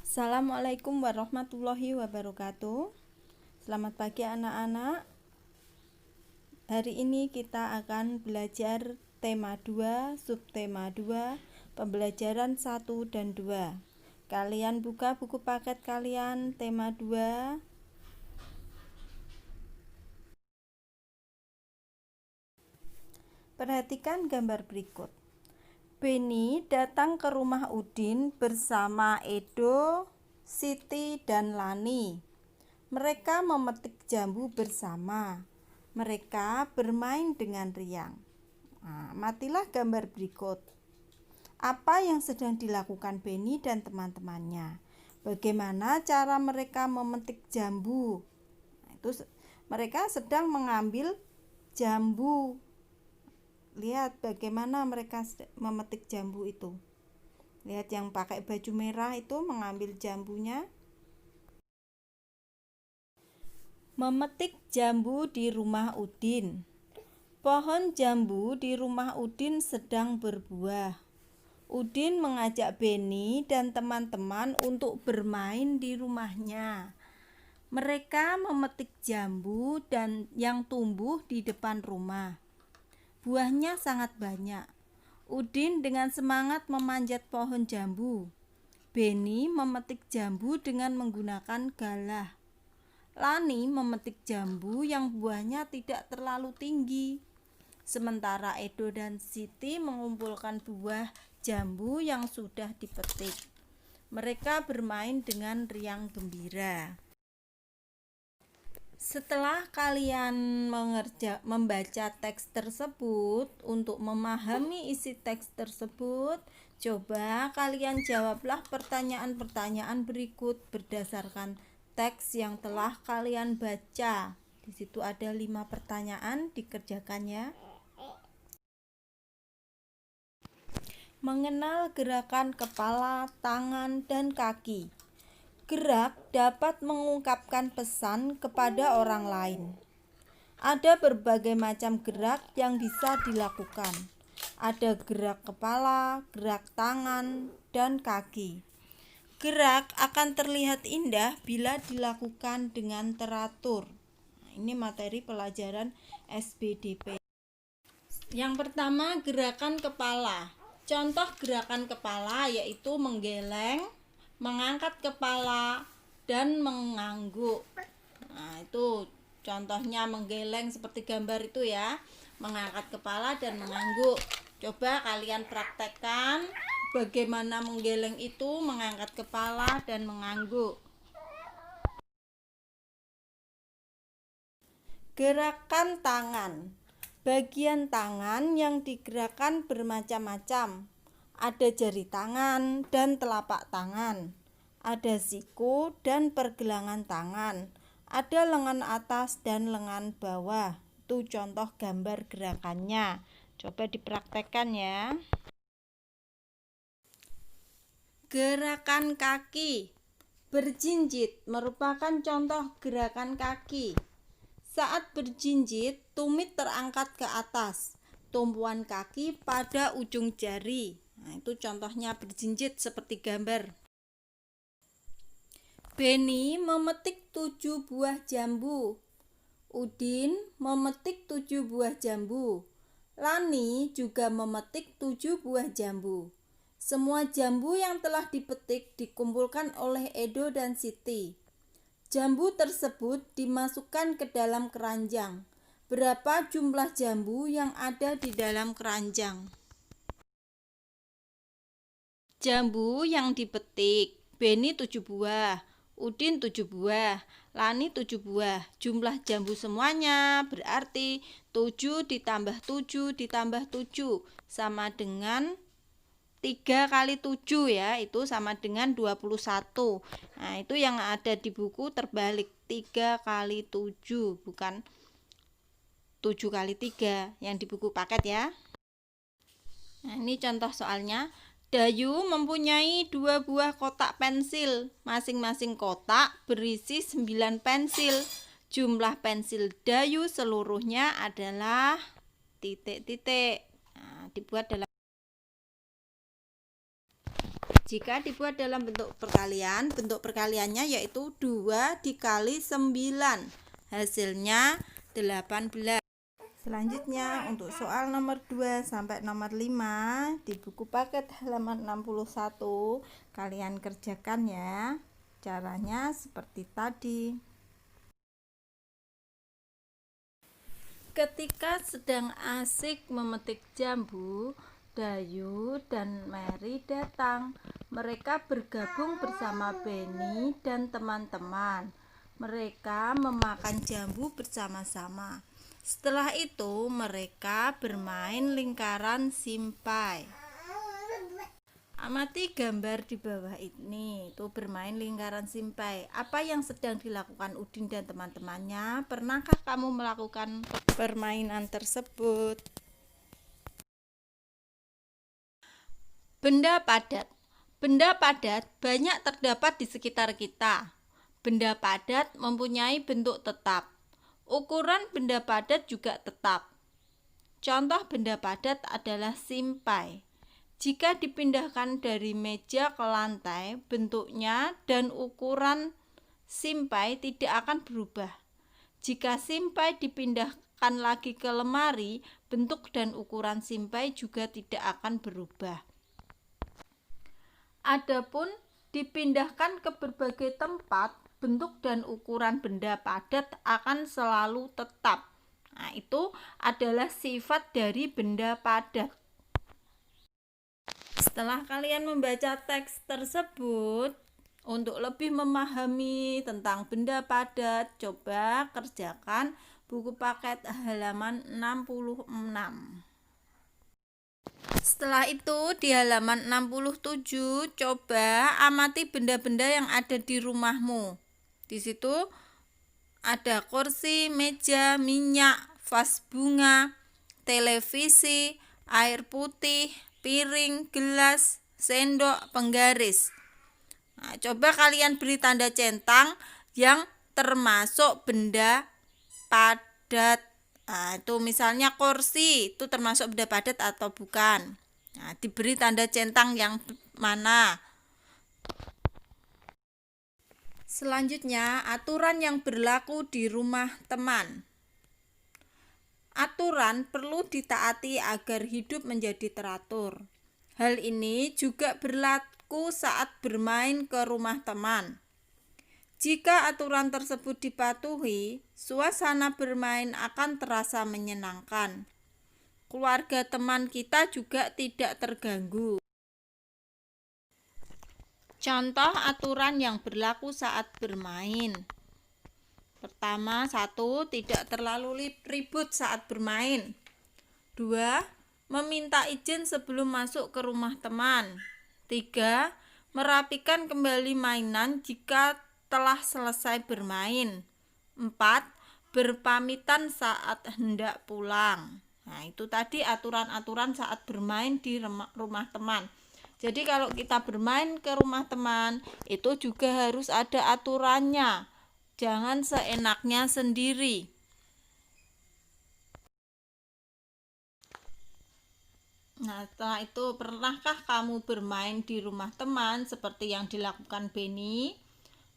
Assalamualaikum warahmatullahi wabarakatuh. Selamat pagi anak-anak. Hari ini kita akan belajar tema 2, subtema 2, pembelajaran 1 dan 2. Kalian buka buku paket kalian tema 2. Perhatikan gambar berikut. Beni datang ke rumah Udin bersama Edo, Siti, dan Lani. Mereka memetik jambu bersama. Mereka bermain dengan riang. Amatilah gambar berikut. Apa yang sedang dilakukan Beni dan teman-temannya? Bagaimana cara mereka memetik jambu? Mereka sedang mengambil jambu. Lihat bagaimana mereka memetik jambu itu. Lihat yang pakai baju merah itu mengambil jambunya. Memetik jambu di rumah Udin. Pohon jambu di rumah Udin sedang berbuah. Udin mengajak Beni dan teman-teman untuk bermain di rumahnya. Mereka memetik jambu dan yang tumbuh di depan rumah. Buahnya sangat banyak. Udin dengan semangat memanjat pohon jambu. Beni memetik jambu dengan menggunakan galah. Lani memetik jambu yang buahnya tidak terlalu tinggi. Sementara Edo dan Siti mengumpulkan buah jambu yang sudah dipetik. Mereka bermain dengan riang gembira. Setelah kalian membaca teks tersebut, untuk memahami isi teks tersebut, coba kalian jawablah pertanyaan-pertanyaan berikut berdasarkan teks yang telah kalian baca. Di situ ada 5 pertanyaan, dikerjakan ya. Mengenal gerakan kepala, tangan, dan kaki. Gerak dapat mengungkapkan pesan kepada orang lain. Ada berbagai macam gerak yang bisa dilakukan. Ada gerak kepala, gerak tangan, dan kaki. Gerak akan terlihat indah bila dilakukan dengan teratur. Ini materi pelajaran SBDP. Yang pertama, gerakan kepala. Contoh gerakan kepala yaitu menggeleng, mengangkat kepala, dan mengangguk. Itu contohnya menggeleng seperti gambar itu ya, mengangkat kepala dan mengangguk. Coba kalian praktekkan bagaimana menggeleng itu, mengangkat kepala, dan mengangguk. Gerakan tangan. Bagian tangan yang digerakkan bermacam-macam. Ada jari tangan dan telapak tangan. Ada siku dan pergelangan tangan. Ada lengan atas dan lengan bawah. Itu contoh gambar gerakannya. Coba dipraktekkan ya. Gerakan kaki. Berjinjit merupakan contoh gerakan kaki. Saat berjinjit, tumit terangkat ke atas. Tumpuan kaki pada ujung jari. Itu contohnya berjinjit seperti gambar. Beni memetik 7 buah jambu. Udin memetik 7 buah jambu. Lani juga memetik 7 buah jambu. Semua jambu yang telah dipetik dikumpulkan oleh Edo dan Siti. Jambu tersebut dimasukkan ke dalam keranjang. Berapa jumlah jambu yang ada di dalam keranjang? Jambu yang dipetik, Beni 7 buah, Udin 7 buah, Lani 7 buah. Jumlah jambu semuanya berarti 7 ditambah 7 ditambah 7 sama dengan 3 kali 7 ya, itu sama dengan 21. Nah, itu yang ada di buku terbalik, 3 kali 7, bukan 7 kali 3 yang di buku paket ya. Nah, ini contoh soalnya. Dayu mempunyai 2 buah kotak pensil. Masing-masing kotak berisi 9 pensil. Jumlah pensil Dayu seluruhnya adalah titik-titik. Nah, dibuat dalam Jika dibuat dalam bentuk perkaliannya yaitu 2 dikali 9, hasilnya 18. Selanjutnya untuk soal nomor 2 sampai nomor 5 di buku paket halaman 61, kalian kerjakan ya. Caranya seperti tadi. Ketika sedang asik memetik jambu, Dayu dan Mary datang. Mereka bergabung bersama Benny dan teman-teman. Mereka memakan jambu bersama-sama. Setelah itu mereka bermain lingkaran simpai. Amati gambar di bawah ini. Itu bermain lingkaran simpai. Apa yang sedang dilakukan Udin dan teman-temannya? Pernahkah kamu melakukan permainan tersebut? Benda padat. Benda padat banyak terdapat di sekitar kita. Benda padat mempunyai bentuk tetap. Ukuran benda padat juga tetap. Contoh benda padat adalah simpai. Jika dipindahkan dari meja ke lantai, bentuknya dan ukuran simpai tidak akan berubah. Jika simpai dipindahkan lagi ke lemari, bentuk dan ukuran simpai juga tidak akan berubah. Adapun dipindahkan ke berbagai tempat, bentuk dan ukuran benda padat akan selalu tetap. Nah, itu adalah sifat dari benda padat. Setelah kalian membaca teks tersebut, untuk lebih memahami tentang benda padat, coba kerjakan buku paket halaman 66. Setelah itu di halaman 67 coba amati benda-benda yang ada di rumahmu. Di situ ada kursi, meja, minyak, vas bunga, televisi, air putih, piring, gelas, sendok, penggaris. Nah, coba kalian beri tanda centang yang termasuk benda padat. Nah, itu misalnya kursi, itu termasuk benda padat atau bukan? Nah, diberi tanda centang yang mana? Selanjutnya, aturan yang berlaku di rumah teman. Aturan perlu ditaati agar hidup menjadi teratur. Hal ini juga berlaku saat bermain ke rumah teman. Jika aturan tersebut dipatuhi, suasana bermain akan terasa menyenangkan. Keluarga teman kita juga tidak terganggu. Contoh aturan yang berlaku saat bermain. Pertama, 1. Tidak terlalu ribut saat bermain. 2. Meminta izin sebelum masuk ke rumah teman. 3. Merapikan kembali mainan jika telah selesai bermain. 4. Berpamitan saat hendak pulang. Nah, itu tadi aturan-aturan saat bermain di rumah teman. Jadi kalau kita bermain ke rumah teman, itu juga harus ada aturannya. Jangan seenaknya sendiri. Nah, setelah itu, pernahkah kamu bermain di rumah teman seperti yang dilakukan Benny?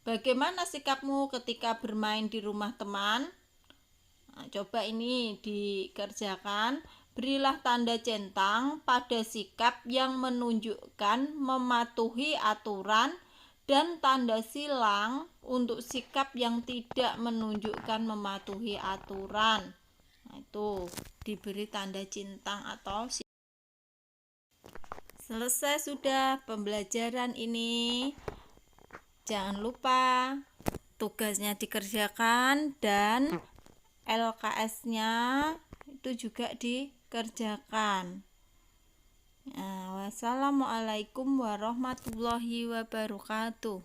Bagaimana sikapmu ketika bermain di rumah teman? Nah, coba ini dikerjakan. Berilah tanda centang pada sikap yang menunjukkan mematuhi aturan dan tanda silang untuk sikap yang tidak menunjukkan mematuhi aturan. Nah, itu diberi tanda centang atau selesai sudah pembelajaran ini. Jangan lupa tugasnya dikerjakan dan LKS-nya itu juga dikerjakan. Wassalamualaikum warahmatullahi wabarakatuh.